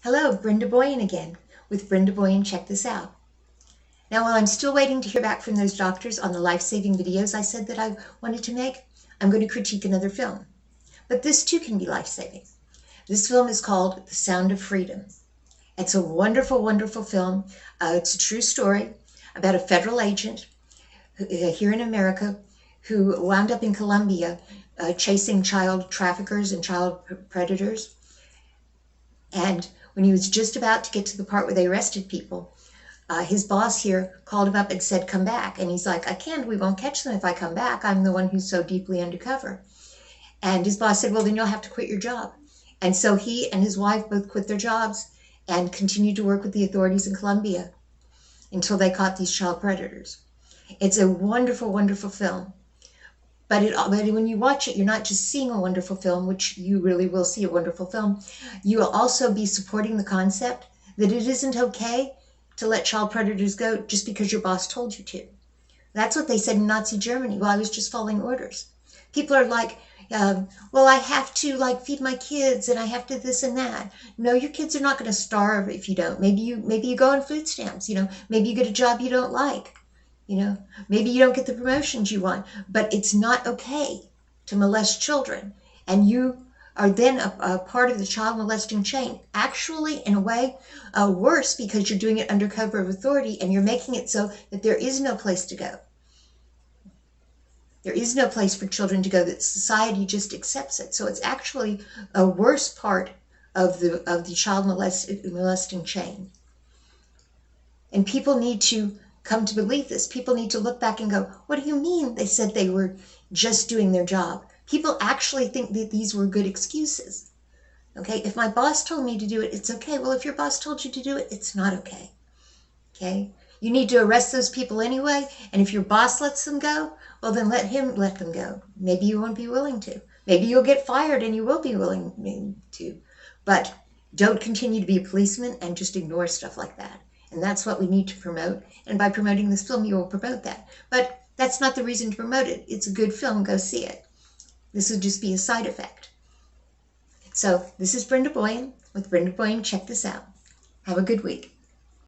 Hello, Brenda Boyan again with Brenda Boyan Check This Out. Now, while I'm still waiting to hear back from those doctors on the life-saving videos I said that I wanted to make, I'm going to critique another film. But this too can be life-saving. This film is called The Sound of Freedom. It's a wonderful, wonderful film. It's a true story about a federal agent here in America who wound up in Colombia chasing child traffickers and child predators. And when he was just about to get to the part where they arrested people, his boss here called him up and said, come back. And he's like, I can't, we won't catch them if I come back. I'm the one who's so deeply undercover. And his boss said, well, then you'll have to quit your job. And so he and his wife both quit their jobs and continued to work with the authorities in Colombia until they caught these child predators. It's a wonderful, wonderful film. But when you watch it, you're not just seeing a wonderful film, which you really will see a wonderful film. You will also be supporting the concept that it isn't okay to let child predators go just because your boss told you to. That's what they said in Nazi Germany. Well, I was just following orders. People are like, well, I have to feed my kids and I have to this and that. No, your kids are not going to starve if you don't. Maybe you go on food stamps. Maybe you get a job you don't like. Maybe you don't get the promotions you want, but it's not okay to molest children. And you are then a part of the child molesting chain. Actually, in a way, worse, because you're doing it under cover of authority and you're making it so that there is no place to go. There is no place for children to go, that society just accepts it. So it's actually a worse part of the child molesting chain. And people need to come to believe this. People need to look back and go, what do you mean they said they were just doing their job? People actually think that these were good excuses. Okay, if my boss told me to do it, it's okay. Well, if your boss told you to do it, it's not okay. Okay, you need to arrest those people anyway, and if your boss lets them go, well, then let him let them go. Maybe you won't be willing to. Maybe you'll get fired and you will be willing to. But don't continue to be a policeman and just ignore stuff like that. And that's what we need to promote. And by promoting this film, you will promote that. But that's not the reason to promote it. It's a good film. Go see it. This would just be a side effect. So this is Brenda Boyan with Brenda Boyan Check This Out. Have a good week.